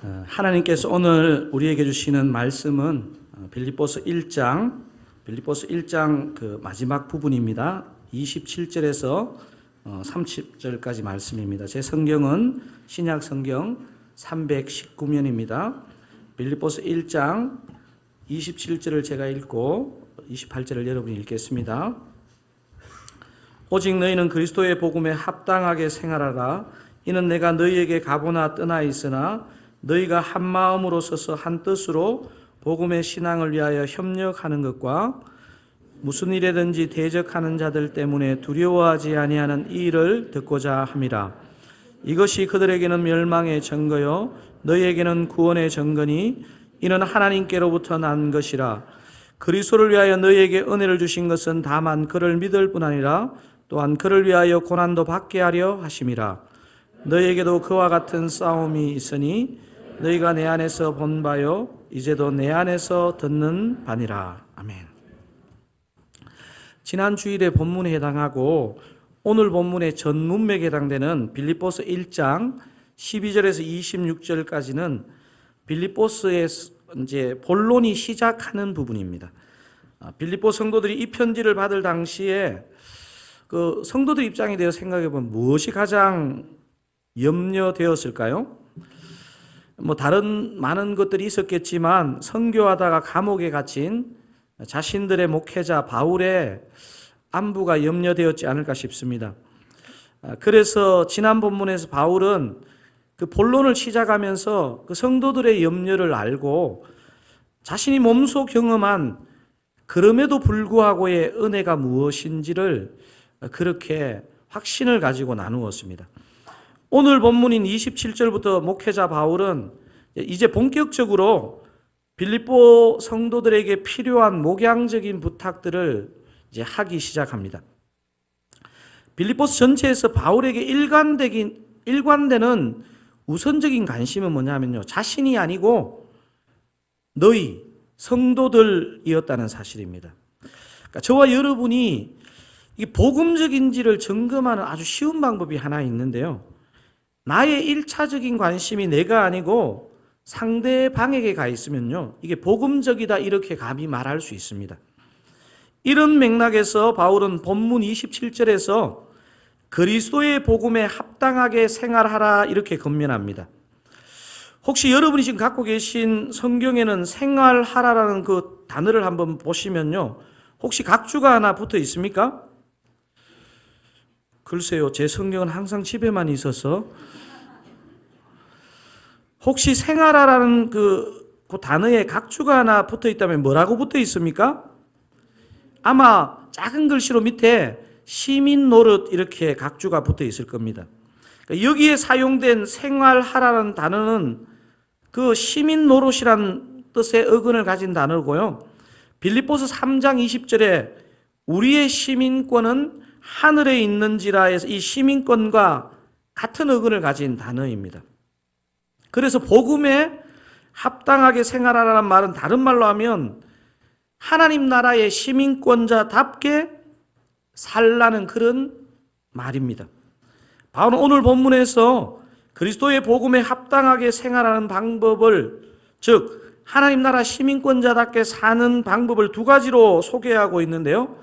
하나님께서 오늘 우리에게 주시는 말씀은 빌립보서 1장 그 마지막 부분입니다. 27절에서 30절까지 말씀입니다. 제 성경은 신약 성경 319면입니다. 빌립보서 1장 27절을 제가 읽고 28절을 여러분이 읽겠습니다. 오직 너희는 그리스도의 복음에 합당하게 생활하라. 이는 내가 너희에게 가보나 떠나 있으나 너희가 한 마음으로 서서 한 뜻으로 복음의 신앙을 위하여 협력하는 것과 무슨 일에든지 대적하는 자들 때문에 두려워하지 아니하는 이 일을 듣고자 함이라. 이것이 그들에게는 멸망의 증거요 너희에게는 구원의 증거니 이는 하나님께로부터 난 것이라. 그리스도를 위하여 너희에게 은혜를 주신 것은 다만 그를 믿을 뿐 아니라 또한 그를 위하여 고난도 받게 하려 하심이라. 너희에게도 그와 같은 싸움이 있으니 너희가 내 안에서 본 바요 이제도 내 안에서 듣는 바니라. 아멘. 지난 주일의 본문에 해당하고 오늘 본문의 전 문맥에 해당되는 빌립보서 1장 12절에서 26절까지는 빌립보서의 이제 본론이 시작하는 부분입니다. 빌립보 성도들이 이 편지를 받을 당시에 그 성도들 입장에 대해서 생각해 보면 무엇이 가장 염려되었을까요? 다른 많은 것들이 있었겠지만 선교하다가 감옥에 갇힌 자신들의 목회자 바울의 안부가 염려되었지 않을까 싶습니다. 그래서 지난 본문에서 바울은 그 본론을 시작하면서 그 성도들의 염려를 알고 자신이 몸소 경험한 그럼에도 불구하고의 은혜가 무엇인지를 그렇게 확신을 가지고 나누었습니다. 오늘 본문인 27절부터 목회자 바울은 이제 본격적으로 빌립보 성도들에게 필요한 목양적인 부탁들을 이제 하기 시작합니다. 빌립보서 전체에서 바울에게 일관되는 우선적인 관심은 뭐냐면요, 자신이 아니고 너희 성도들이었다는 사실입니다. 그러니까 저와 여러분이 이 복음적인지를 점검하는 아주 쉬운 방법이 하나 있는데요. 나의 1차적인 관심이 내가 아니고 상대방에게 가 있으면요, 이게 복음적이다 이렇게 감히 말할 수 있습니다. 이런 맥락에서 바울은 본문 27절에서 그리스도의 복음에 합당하게 생활하라 이렇게 권면합니다. 혹시 여러분이 지금 갖고 계신 성경에는 생활하라라는 그 단어를 한번 보시면요, 혹시 각주가 하나 붙어 있습니까? 글쎄요, 제 성경은 항상 집에만 있어서. 혹시 생활하라는 그 단어에 각주가 하나 붙어 있다면 뭐라고 붙어 있습니까? 아마 작은 글씨로 밑에 시민 노릇 이렇게 각주가 붙어 있을 겁니다. 그러니까 여기에 사용된 생활하라는 단어는 그 시민 노릇이란 뜻의 어근을 가진 단어고요. 빌립보서 3장 20절에 우리의 시민권은 하늘에 있는지라에서 이 시민권과 같은 어근을 가진 단어입니다. 그래서 복음에 합당하게 생활하라는 말은 다른 말로 하면 하나님 나라의 시민권자답게 살라는 그런 말입니다. 바로 오늘 본문에서 그리스도의 복음에 합당하게 생활하는 방법을, 즉 하나님 나라 시민권자답게 사는 방법을 두 가지로 소개하고 있는데요.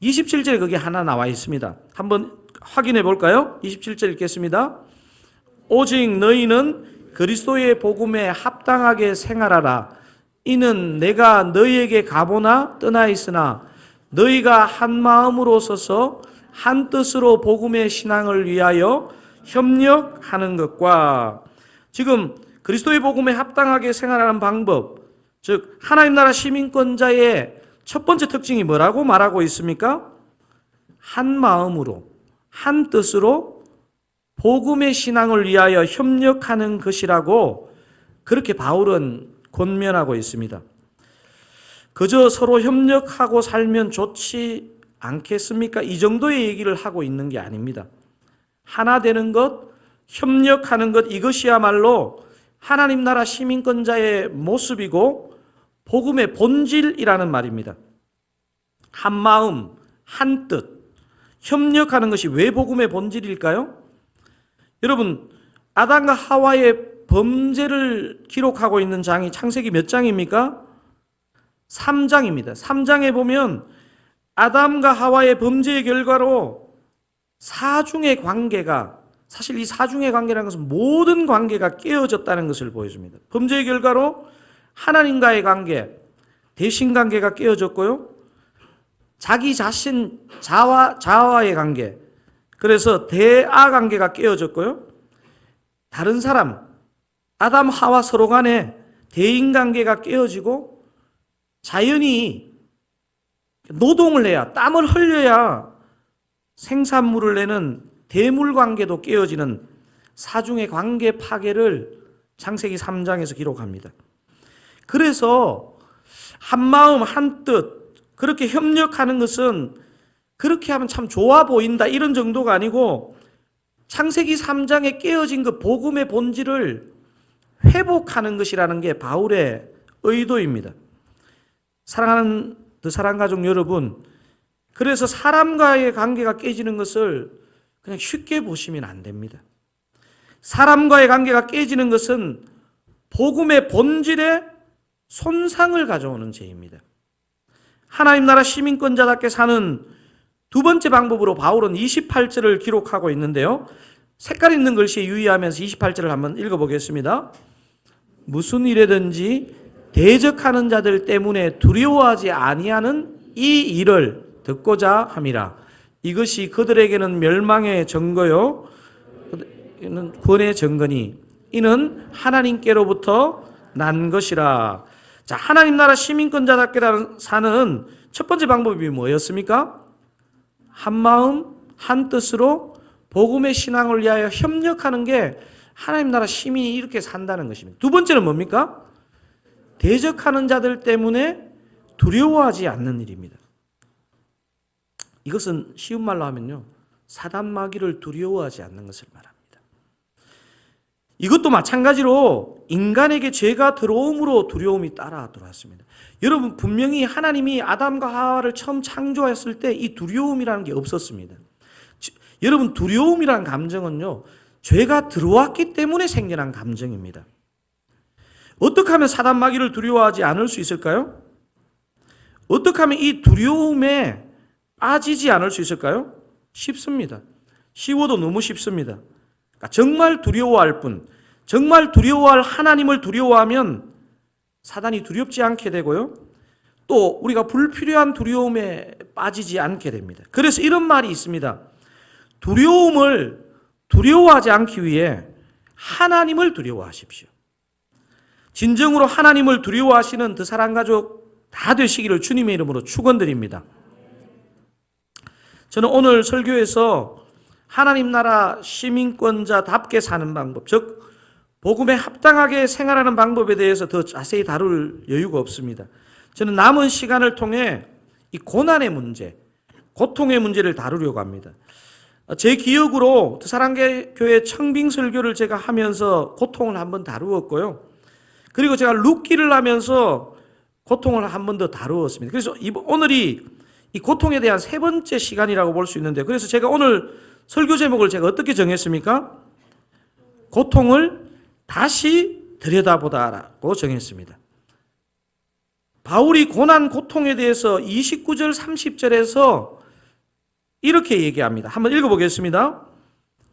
27절에 거기 하나 나와 있습니다. 한번 확인해 볼까요? 27절 읽겠습니다. 오직 너희는 그리스도의 복음에 합당하게 생활하라. 이는 내가 너희에게 가보나 떠나 있으나 너희가 한 마음으로 서서 한 뜻으로 복음의 신앙을 위하여 협력하는 것과, 지금 그리스도의 복음에 합당하게 생활하는 방법, 즉 하나님 나라 시민권자의 첫 번째 특징이 뭐라고 말하고 있습니까? 한 마음으로, 한 뜻으로 복음의 신앙을 위하여 협력하는 것이라고 그렇게 바울은 권면하고 있습니다. 그저 서로 협력하고 살면 좋지 않겠습니까? 이 정도의 얘기를 하고 있는 게 아닙니다. 하나 되는 것, 협력하는 것, 이것이야말로 하나님 나라 시민권자의 모습이고 복음의 본질이라는 말입니다. 한 마음, 한 뜻, 협력하는 것이 왜 복음의 본질일까요? 여러분, 아담과 하와의 범죄를 기록하고 있는 장이 창세기 몇 장입니까? 3장입니다. 3장에 보면 아담과 하와의 범죄의 결과로 사중의 관계가, 사실 이 사중의 관계라는 것은 모든 관계가 깨어졌다는 것을 보여줍니다. 범죄의 결과로 하나님과의 관계, 대신관계가 깨어졌고요. 자기 자신, 자아와의 관계, 그래서 대아 관계가 깨어졌고요. 다른 사람, 아담, 하와 서로 간에 대인관계가 깨어지고, 자연이 노동을 해야, 땀을 흘려야 생산물을 내는 대물관계도 깨어지는 사중의 관계 파괴를 창세기 3장에서 기록합니다. 그래서 한마음 한뜻 그렇게 협력하는 것은 그렇게 하면 참 좋아 보인다 이런 정도가 아니고, 창세기 3장에 깨어진 그 복음의 본질을 회복하는 것이라는 게 바울의 의도입니다. 사랑하는 사랑가족 여러분, 그래서 사람과의 관계가 깨지는 것을 그냥 쉽게 보시면 안 됩니다. 사람과의 관계가 깨지는 것은 복음의 본질에 손상을 가져오는 죄입니다. 하나님 나라 시민권자답게 사는 두 번째 방법으로 바울은 28절을 기록하고 있는데요. 색깔 있는 글씨에 유의하면서 28절을 한번 읽어보겠습니다. 무슨 일에든지 대적하는 자들 때문에 두려워하지 아니하는 이 일을 듣고자 함이라. 이것이 그들에게는 멸망의 증거요, 이는 구원의 증거니 이는 하나님께로부터 난 것이라. 자, 하나님 나라 시민권자답게 사는 첫 번째 방법이 뭐였습니까? 한마음 한뜻으로 복음의 신앙을 위하여 협력하는 게 하나님 나라 시민이 이렇게 산다는 것입니다. 두 번째는 뭡니까? 대적하는 자들 때문에 두려워하지 않는 일입니다. 이것은 쉬운 말로 하면요, 사단 마귀를 두려워하지 않는 것을 말합니다. 이것도 마찬가지로 인간에게 죄가 들어옴으로 두려움이 따라 들어왔습니다. 여러분, 분명히 하나님이 아담과 하와를 처음 창조했을 때 이 두려움이라는 게 없었습니다. 여러분, 두려움이라는 감정은요, 죄가 들어왔기 때문에 생겨난 감정입니다. 어떻게 하면 사단 마귀를 두려워하지 않을 수 있을까요? 어떻게 하면 이 두려움에 빠지지 않을 수 있을까요? 쉽습니다. 쉬워도 너무 쉽습니다. 그러니까 정말 두려워할 뿐, 정말 두려워할 하나님을 두려워하면 사단이 두렵지 않게 되고요. 또 우리가 불필요한 두려움에 빠지지 않게 됩니다. 그래서 이런 말이 있습니다. 두려움을 두려워하지 않기 위해 하나님을 두려워하십시오. 진정으로 하나님을 두려워하시는 그 사랑가족 다 되시기를 주님의 이름으로 축원드립니다. 저는 오늘 설교에서 하나님 나라 시민권자답게 사는 방법, 즉 복음에 합당하게 생활하는 방법에 대해서 더 자세히 다룰 여유가 없습니다. 저는 남은 시간을 통해 이 고난의 문제, 고통의 문제를 다루려고 합니다. 제 기억으로 사랑교회 청빙 설교를 제가 하면서 고통을 한번 다루었고요. 그리고 제가 룻기를 하면서 고통을 한 번 더 다루었습니다. 그래서 오늘이 이 고통에 대한 세 번째 시간이라고 볼 수 있는데, 그래서 제가 오늘 설교 제목을 제가 어떻게 정했습니까? 고통을 다시 들여다보다라고 정했습니다. 바울이 고난, 고통에 대해서 29절, 30절에서 이렇게 얘기합니다. 한번 읽어보겠습니다.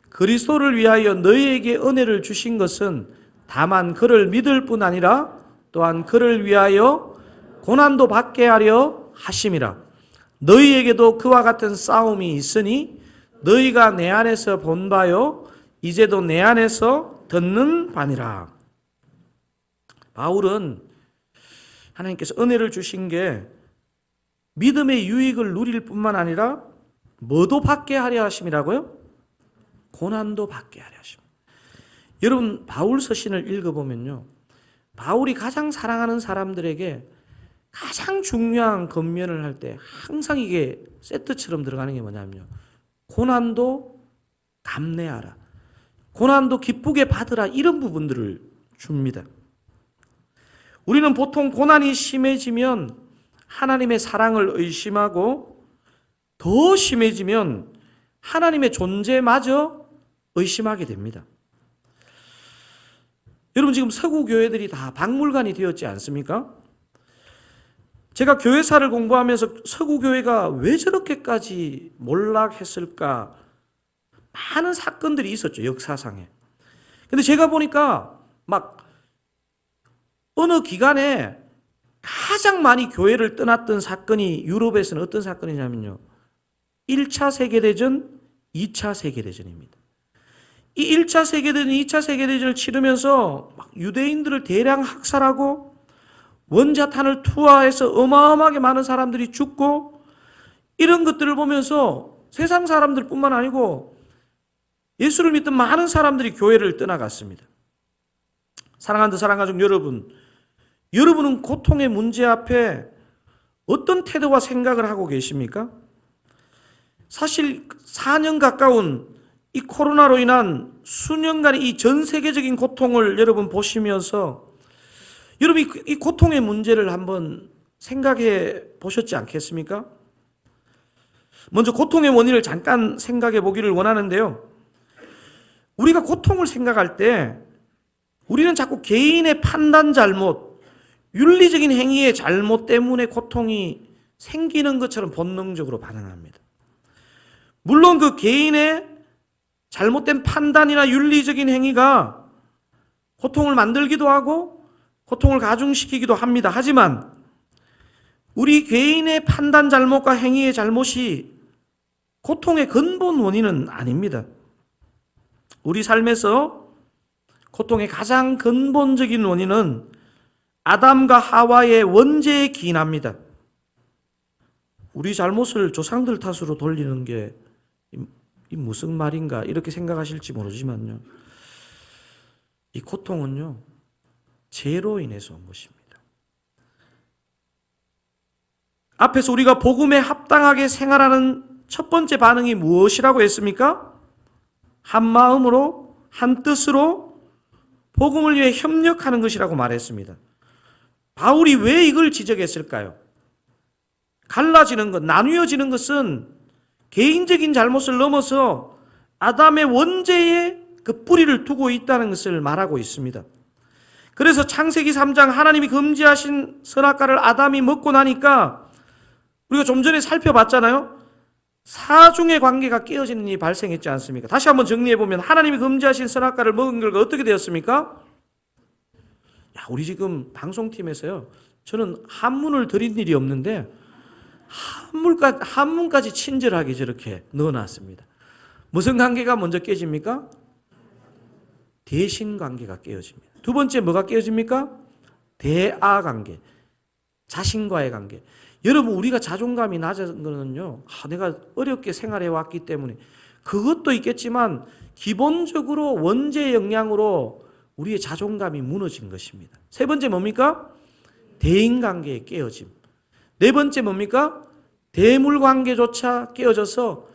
그리스도를 위하여 너희에게 은혜를 주신 것은 다만 그를 믿을 뿐 아니라 또한 그를 위하여 고난도 받게 하려 하심이라. 너희에게도 그와 같은 싸움이 있으니 너희가 내 안에서 본 바요 이제도 내 안에서 듣는 바니라. 바울은 하나님께서 은혜를 주신 게 믿음의 유익을 누릴 뿐만 아니라 뭐도 받게 하려 하심이라고요? 고난도 받게 하려 하심. 여러분, 바울 서신을 읽어보면요, 바울이 가장 사랑하는 사람들에게 가장 중요한 권면을 할 때 항상 이게 세트처럼 들어가는 게 뭐냐면요, 고난도 감내하라, 고난도 기쁘게 받으라, 이런 부분들을 줍니다. 우리는 보통 고난이 심해지면 하나님의 사랑을 의심하고 더 심해지면 하나님의 존재마저 의심하게 됩니다. 여러분 지금 서구 교회들이 다 박물관이 되었지 않습니까? 제가 교회사를 공부하면서 서구 교회가 왜 저렇게까지 몰락했을까? 많은 사건들이 있었죠, 역사상에. 근데 제가 보니까 막 어느 기간에 가장 많이 교회를 떠났던 사건이 유럽에서는 어떤 사건이냐면요. 1차 세계대전, 2차 세계대전입니다. 이 1차 세계대전, 2차 세계대전을 치르면서 막 유대인들을 대량 학살하고 원자탄을 투하해서 어마어마하게 많은 사람들이 죽고 이런 것들을 보면서 세상 사람들뿐만 아니고 예수를 믿던 많은 사람들이 교회를 떠나갔습니다. 사랑하는 사랑가족 여러분, 여러분은 고통의 문제 앞에 어떤 태도와 생각을 하고 계십니까? 사실 4년 가까운 이 코로나로 인한 수년간의 이 전 세계적인 고통을 여러분 보시면서 여러분 이 고통의 문제를 한번 생각해 보셨지 않겠습니까? 먼저 고통의 원인을 잠깐 생각해 보기를 원하는데요. 우리가 고통을 생각할 때 우리는 자꾸 개인의 판단 잘못, 윤리적인 행위의 잘못 때문에 고통이 생기는 것처럼 본능적으로 반응합니다. 물론 그 개인의 잘못된 판단이나 윤리적인 행위가 고통을 만들기도 하고 고통을 가중시키기도 합니다. 하지만 우리 개인의 판단 잘못과 행위의 잘못이 고통의 근본 원인은 아닙니다. 우리 삶에서 고통의 가장 근본적인 원인은 아담과 하와의 원죄에 기인합니다. 우리 잘못을 조상들 탓으로 돌리는 게 이 무슨 말인가 이렇게 생각하실지 모르지만요. 이 고통은요. 죄로 인해서 온 것입니다. 앞에서 우리가 복음에 합당하게 생활하는 첫 번째 반응이 무엇이라고 했습니까? 한 마음으로 한 뜻으로 복음을 위해 협력하는 것이라고 말했습니다. 바울이 왜 이걸 지적했을까요? 갈라지는 것, 나뉘어지는 것은 개인적인 잘못을 넘어서 아담의 원죄에 그 뿌리를 두고 있다는 것을 말하고 있습니다. 그래서 창세기 3장 하나님이 금지하신 선악과를 아담이 먹고 나니까 우리가 좀 전에 살펴봤잖아요. 사중의 관계가 깨어지는 일이 발생했지 않습니까? 다시 한번 정리해보면 하나님이 금지하신 선악과를 먹은 결과 어떻게 되었습니까? 우리 지금 방송팀에서요. 저는 한문을 드린 일이 없는데 한문까지 친절하게 저렇게 넣어놨습니다. 무슨 관계가 먼저 깨집니까? 대신 관계가 깨어집니다. 두 번째 뭐가 깨어집니까? 대아 관계, 자신과의 관계. 여러분 우리가 자존감이 낮은 거는요. 내가 어렵게 생활해 왔기 때문에 그것도 있겠지만 기본적으로 원죄의 영향으로 우리의 자존감이 무너진 것입니다. 세 번째 뭡니까? 대인관계의 깨어짐. 네 번째 뭡니까? 대물관계조차 깨어져서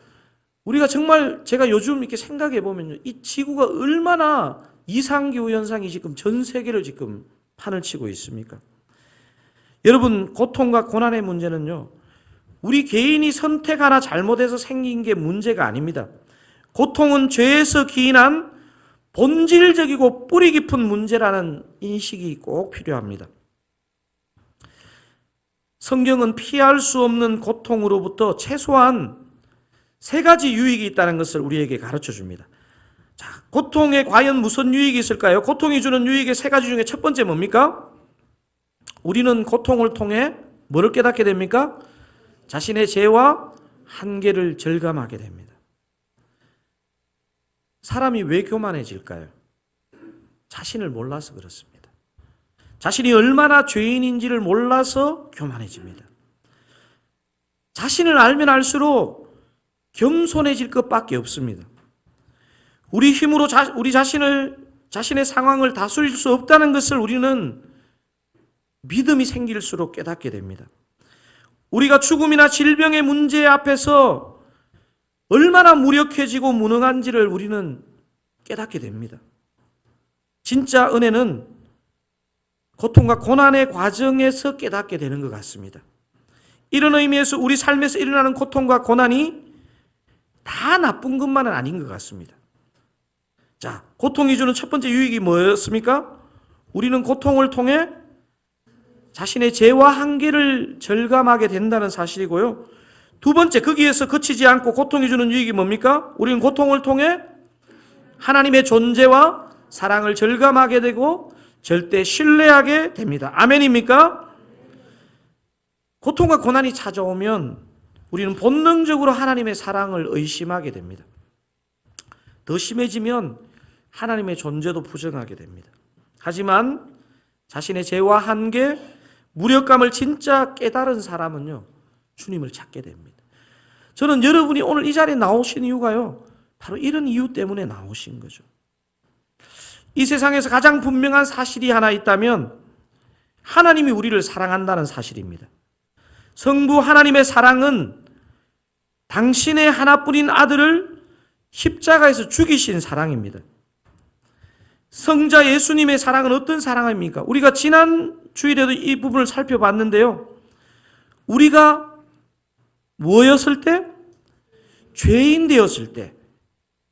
우리가 정말 제가 요즘 이렇게 생각해 보면요. 이 지구가 얼마나 이상기후 현상이 지금 전 세계를 지금 판을 치고 있습니까? 여러분 고통과 고난의 문제는요. 우리 개인이 선택 하나 잘못해서 생긴 게 문제가 아닙니다. 고통은 죄에서 기인한 본질적이고 뿌리 깊은 문제라는 인식이 꼭 필요합니다. 성경은 피할 수 없는 고통으로부터 최소한 세 가지 유익이 있다는 것을 우리에게 가르쳐 줍니다. 자, 고통에 과연 무슨 유익이 있을까요? 고통이 주는 유익의 세 가지 중에 첫 번째 뭡니까? 우리는 고통을 통해 뭐를 깨닫게 됩니까? 자신의 죄와 한계를 절감하게 됩니다. 사람이 왜 교만해질까요? 자신을 몰라서 그렇습니다. 자신이 얼마나 죄인인지를 몰라서 교만해집니다. 자신을 알면 알수록 겸손해질 것밖에 없습니다. 우리 힘으로 우리 자신의 상황을 다스릴 수 없다는 것을 우리는 믿음이 생길수록 깨닫게 됩니다. 우리가 죽음이나 질병의 문제 앞에서 얼마나 무력해지고 무능한지를 우리는 깨닫게 됩니다. 진짜 은혜는 고통과 고난의 과정에서 깨닫게 되는 것 같습니다. 이런 의미에서 우리 삶에서 일어나는 고통과 고난이 다 나쁜 것만은 아닌 것 같습니다. 자, 고통이 주는 첫 번째 유익이 뭐였습니까? 우리는 고통을 통해 자신의 죄와 한계를 절감하게 된다는 사실이고요. 두 번째, 거기에서 그치지 않고 고통이 주는 유익이 뭡니까? 우리는 고통을 통해 하나님의 존재와 사랑을 절감하게 되고 절대 신뢰하게 됩니다. 아멘입니까? 고통과 고난이 찾아오면 우리는 본능적으로 하나님의 사랑을 의심하게 됩니다. 더 심해지면 하나님의 존재도 부정하게 됩니다. 하지만 자신의 죄와 한계, 무력감을 진짜 깨달은 사람은요, 주님을 찾게 됩니다. 저는 여러분이 오늘 이 자리에 나오신 이유가요, 바로 이런 이유 때문에 나오신 거죠. 이 세상에서 가장 분명한 사실이 하나 있다면 하나님이 우리를 사랑한다는 사실입니다. 성부 하나님의 사랑은 당신의 하나뿐인 아들을 십자가에서 죽이신 사랑입니다. 성자 예수님의 사랑은 어떤 사랑입니까? 우리가 지난 주일에도 이 부분을 살펴봤는데요. 우리가 뭐였을 때? 죄인 되었을 때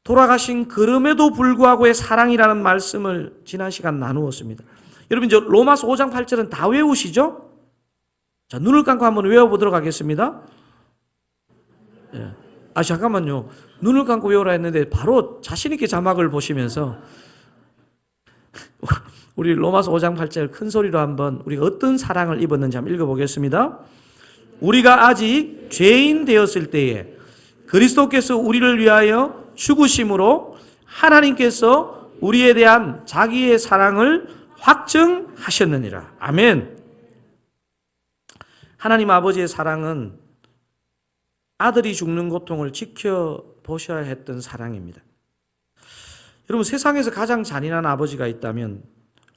돌아가신 그럼에도 불구하고의 사랑이라는 말씀을 지난 시간 나누었습니다. 여러분 이제 로마서 5장 8절은 다 외우시죠? 자, 눈을 감고 한번 외워보도록 하겠습니다. 예. 잠깐만요. 눈을 감고 외우라 했는데 바로 자신 있게 자막을 보시면서 우리 로마서 5장 8절 큰 소리로 한번 우리가 어떤 사랑을 입었는지 한번 읽어보겠습니다. 우리가 아직 죄인 되었을 때에 그리스도께서 우리를 위하여 죽으심으로 하나님께서 우리에 대한 자기의 사랑을 확증하셨느니라. 아멘. 하나님 아버지의 사랑은 아들이 죽는 고통을 지켜보셔야 했던 사랑입니다. 여러분 세상에서 가장 잔인한 아버지가 있다면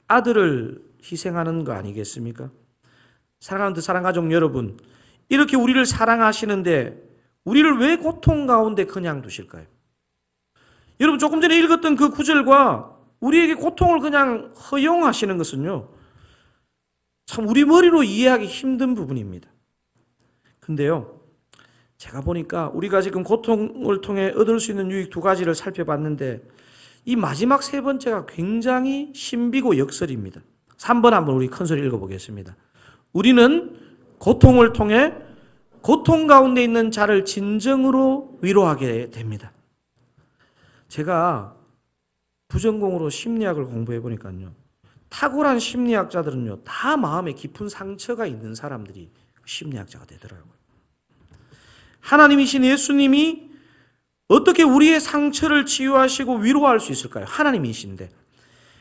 아들을 희생하는 거 아니겠습니까? 사랑하는 사랑가족 여러분, 이렇게 우리를 사랑하시는데 우리를 왜 고통 가운데 그냥 두실까요? 여러분 조금 전에 읽었던 그 구절과 우리에게 고통을 그냥 허용하시는 것은요, 참 우리 머리로 이해하기 힘든 부분입니다. 근데요, 제가 보니까 우리가 지금 고통을 통해 얻을 수 있는 유익 두 가지를 살펴봤는데 이 마지막 세 번째가 굉장히 신비고 역설입니다. 3번 한번 우리 큰소리 읽어보겠습니다. 우리는 고통을 통해 고통 가운데 있는 자를 진정으로 위로하게 됩니다. 제가 부전공으로 심리학을 공부해 보니까요, 탁월한 심리학자들은요, 다 마음에 깊은 상처가 있는 사람들이 심리학자가 되더라고요. 하나님이신 예수님이 어떻게 우리의 상처를 치유하시고 위로할 수 있을까요? 하나님이신데.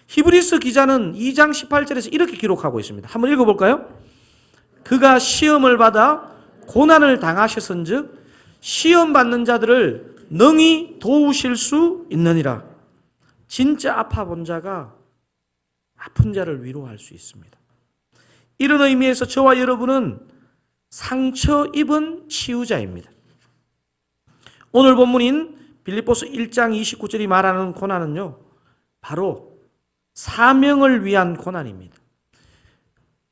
히브리서 기자는 2장 18절에서 이렇게 기록하고 있습니다. 한번 읽어볼까요? 그가 시험을 받아 고난을 당하셨은즉 시험 받는 자들을 능히 도우실 수 있느니라. 진짜 아파 본 자가 아픈 자를 위로할 수 있습니다. 이런 의미에서 저와 여러분은 상처 입은 치유자입니다. 오늘 본문인 빌립보서 1장 29절이 말하는 고난은요, 바로 사명을 위한 고난입니다.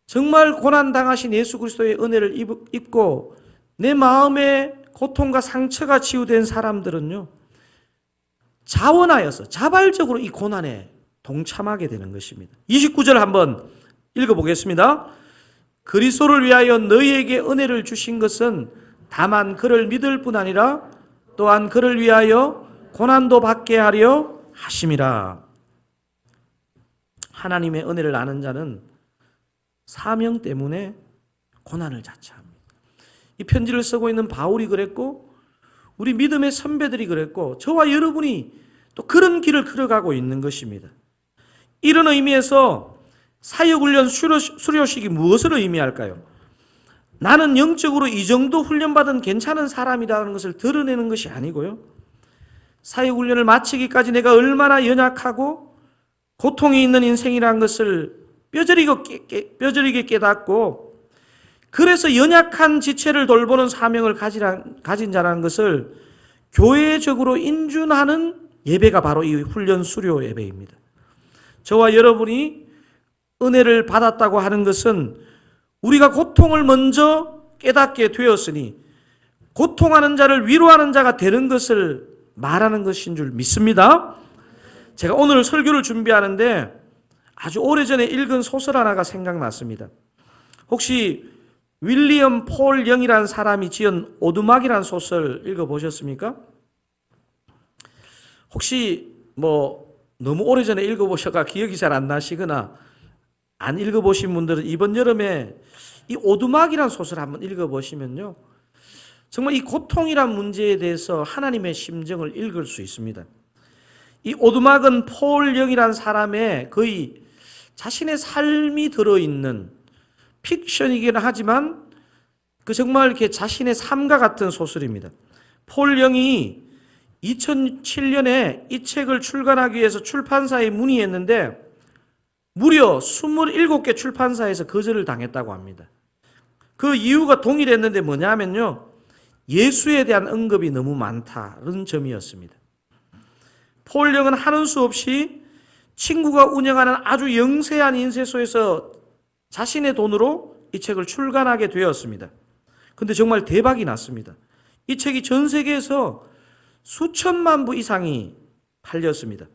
정말 고난당하신 예수 그리스도의 은혜를 입고 내 마음의 고통과 상처가 치유된 사람들은요, 자원하여서 자발적으로 이 고난에 동참하게 되는 것입니다. 29절 한번 읽어보겠습니다. 그리스도를 위하여 너희에게 은혜를 주신 것은 다만 그를 믿을 뿐 아니라 또한 그를 위하여 고난도 받게 하려 하심이라. 하나님의 은혜를 아는 자는 사명 때문에 고난을 자처합니다. 이 편지를 쓰고 있는 바울이 그랬고 우리 믿음의 선배들이 그랬고 저와 여러분이 또 그런 길을 걸어가고 있는 것입니다. 이런 의미에서 사역훈련 수료식이 무엇을 의미할까요? 나는 영적으로 이 정도 훈련받은 괜찮은 사람이라는 것을 드러내는 것이 아니고요, 사역훈련을 마치기까지 내가 얼마나 연약하고 고통이 있는 인생이라는 것을 뼈저리게 깨닫고 그래서 연약한 지체를 돌보는 사명을 가진 자라는 것을 교회적으로 인준하는 예배가 바로 이 훈련 수료 예배입니다. 저와 여러분이 은혜를 받았다고 하는 것은 우리가 고통을 먼저 깨닫게 되었으니 고통하는 자를 위로하는 자가 되는 것을 말하는 것인 줄 믿습니다. 제가 오늘 설교를 준비하는데 아주 오래전에 읽은 소설 하나가 생각났습니다. 혹시 윌리엄 폴 영이라는 사람이 지은 오두막이라는 소설 읽어보셨습니까? 혹시 너무 오래전에 읽어보셔가 기억이 잘 안 나시거나 안 읽어보신 분들은 이번 여름에 이 오두막이라는 소설 한번 읽어보시면요, 정말 이 고통이란 문제에 대해서 하나님의 심정을 읽을 수 있습니다. 이 오두막은 폴 영이라는 사람의 거의 자신의 삶이 들어있는 픽션이긴 하지만 정말 이렇게 자신의 삶과 같은 소설입니다. 폴 영이 2007년에 이 책을 출간하기 위해서 출판사에 문의했는데 무려 27개 출판사에서 거절을 당했다고 합니다. 그 이유가 동일했는데 뭐냐면요, 예수에 대한 언급이 너무 많다는 점이었습니다. 폴 영은 하는 수 없이 친구가 운영하는 아주 영세한 인쇄소에서 자신의 돈으로 이 책을 출간하게 되었습니다. 근데 정말 대박이 났습니다. 이 책이 전 세계에서 수천만 부 이상이 팔렸습니다.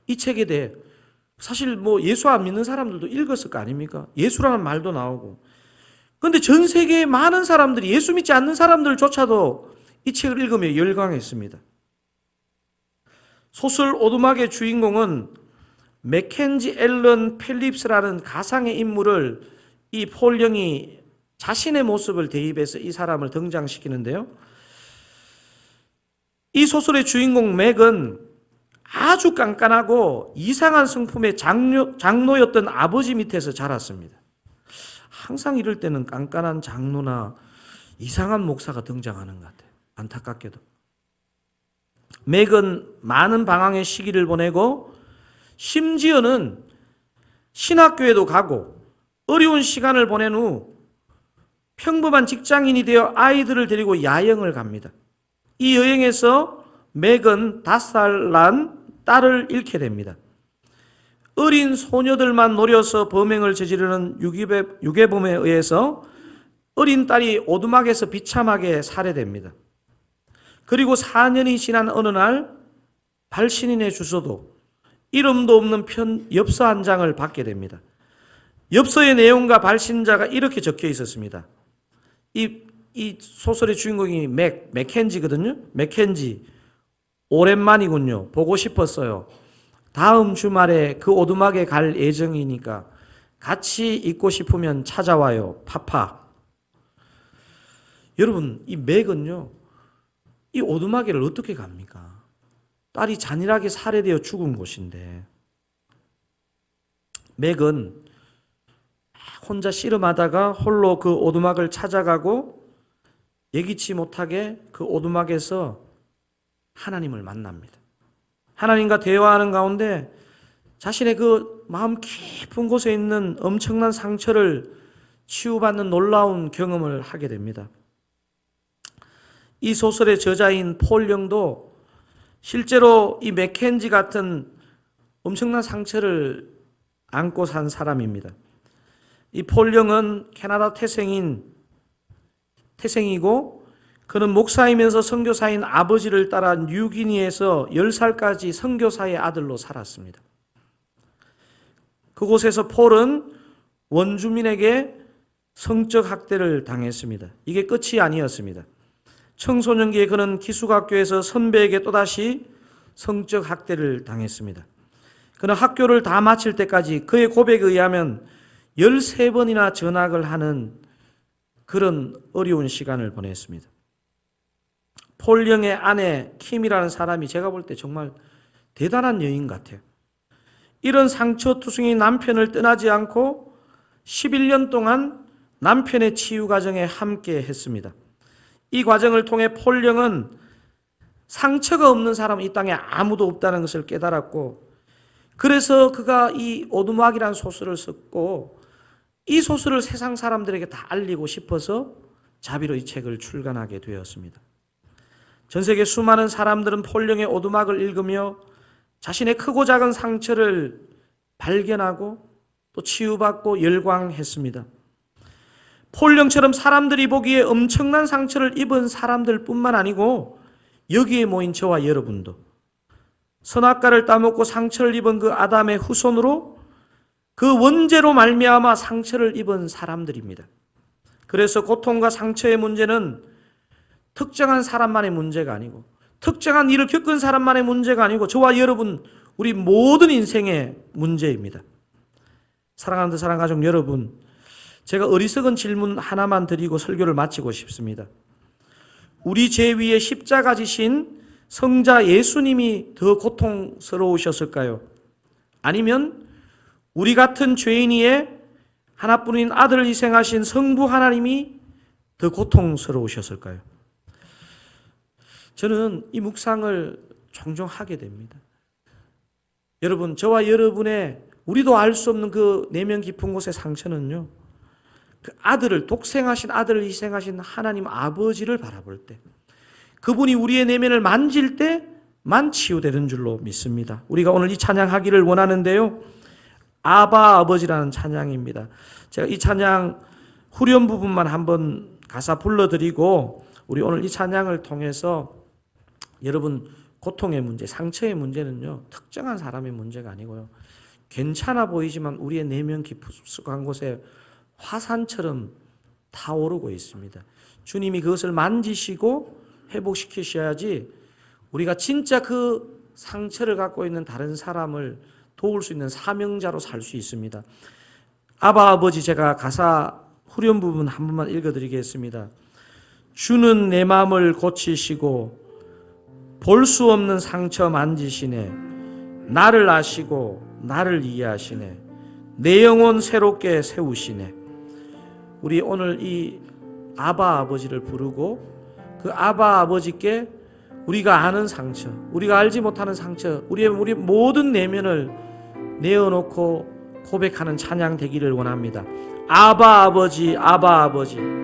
이 책에 대해 사실 예수 안 믿는 사람들도 읽었을 거 아닙니까? 예수라는 말도 나오고. 그런데 전 세계의 많은 사람들이, 예수 믿지 않는 사람들조차도 이 책을 읽으며 열광했습니다. 소설 오두막의 주인공은 맥켄지 앨런 필립스라는 가상의 인물을 이 폴 영이 자신의 모습을 대입해서 이 사람을 등장시키는데요, 이 소설의 주인공 맥은 아주 깐깐하고 이상한 성품의 장로였던 아버지 밑에서 자랐습니다. 항상 이럴 때는 깐깐한 장로나 이상한 목사가 등장하는 것 같아요. 안타깝게도. 맥은 많은 방황의 시기를 보내고 심지어는 신학교에도 가고 어려운 시간을 보낸 후 평범한 직장인이 되어 아이들을 데리고 야영을 갑니다. 이 여행에서 맥은 5살 난 딸을 잃게 됩니다. 어린 소녀들만 노려서 범행을 저지르는 유괴범에 의해서 어린 딸이 오두막에서 비참하게 살해됩니다. 그리고 4년이 지난 어느 날 발신인의 주소도 이름도 없는 엽서 한 장을 받게 됩니다. 엽서의 내용과 발신자가 이렇게 적혀 있었습니다. 이 소설의 주인공이 맥켄지거든요. 맥켄지, 오랜만이군요. 보고 싶었어요. 다음 주말에 그 오두막에 갈 예정이니까 같이 있고 싶으면 찾아와요. 파파. 여러분, 이 맥은요, 이 오두막에를 어떻게 갑니까? 딸이 잔인하게 살해되어 죽은 곳인데, 맥은 혼자 씨름하다가 홀로 그 오두막을 찾아가고 예기치 못하게 그 오두막에서 하나님을 만납니다. 하나님과 대화하는 가운데 자신의 그 마음 깊은 곳에 있는 엄청난 상처를 치유받는 놀라운 경험을 하게 됩니다. 이 소설의 저자인 폴 영도 실제로 이 맥켄지 같은 엄청난 상처를 안고 산 사람입니다. 이 폴 영은 캐나다 태생이고 그는 목사이면서 선교사인 아버지를 따라 뉴기니에서 10살까지 선교사의 아들로 살았습니다. 그곳에서 폴은 원주민에게 성적 학대를 당했습니다. 이게 끝이 아니었습니다. 청소년기에 그는 기숙학교에서 선배에게 또다시 성적 학대를 당했습니다. 그는 학교를 다 마칠 때까지 그의 고백에 의하면 13번이나 전학을 하는 그런 어려운 시간을 보냈습니다. 폴 영의 아내 킴이라는 사람이 제가 볼 때 정말 대단한 여인 같아요. 이런 상처투성이 남편을 떠나지 않고 11년 동안 남편의 치유 과정에 함께 했습니다. 이 과정을 통해 폴 영은 상처가 없는 사람은 이 땅에 아무도 없다는 것을 깨달았고, 그래서 그가 이 오두막이라는 소설을 썼고, 이 소설을 세상 사람들에게 다 알리고 싶어서 자비로 이 책을 출간하게 되었습니다. 전 세계 수많은 사람들은 폴 영의 오두막을 읽으며 자신의 크고 작은 상처를 발견하고 또 치유받고 열광했습니다. 폴 영처럼 사람들이 보기에 엄청난 상처를 입은 사람들 뿐만 아니고 여기에 모인 저와 여러분도 선악과를 따먹고 상처를 입은 그 아담의 후손으로 그 원죄로 말미암아 상처를 입은 사람들입니다. 그래서 고통과 상처의 문제는 특정한 사람만의 문제가 아니고 특정한 일을 겪은 사람만의 문제가 아니고 저와 여러분 우리 모든 인생의 문제입니다. 사랑하는 사랑가족 여러분, 제가 어리석은 질문 하나만 드리고 설교를 마치고 싶습니다. 우리 죄 위에 십자가 지신 성자 예수님이 더 고통스러우셨을까요? 아니면 우리 같은 죄인 위에 하나뿐인 아들을 희생하신 성부 하나님이 더 고통스러우셨을까요? 저는 이 묵상을 종종 하게 됩니다. 여러분, 저와 여러분의 우리도 알 수 없는 그 내면 깊은 곳의 상처는요, 그 아들을, 독생하신 아들을 희생하신 하나님 아버지를 바라볼 때, 그분이 우리의 내면을 만질 때만 치유되는 줄로 믿습니다. 우리가 오늘 이 찬양하기를 원하는데요, 아바 아버지라는 찬양입니다. 제가 이 찬양 후렴 부분만 한번 가사 불러드리고 우리 오늘 이 찬양을 통해서 여러분 고통의 문제, 상처의 문제는요 특정한 사람의 문제가 아니고요 괜찮아 보이지만 우리의 내면 깊숙한 곳에 화산처럼 타오르고 있습니다. 주님이 그것을 만지시고 회복시키셔야지 우리가 진짜 그 상처를 갖고 있는 다른 사람을 도울 수 있는 사명자로 살 수 있습니다. 아바 아버지, 제가 가사 후렴 부분 한 번만 읽어드리겠습니다. 주는 내 마음을 고치시고 볼 수 없는 상처 만지시네. 나를 아시고 나를 이해하시네. 내 영혼 새롭게 세우시네. 우리 오늘 이 아바 아버지를 부르고 그 아바 아버지께 우리가 아는 상처, 우리가 알지 못하는 상처, 우리 모든 내면을 내어놓고 고백하는 찬양 되기를 원합니다. 아바 아버지, 아바 아버지.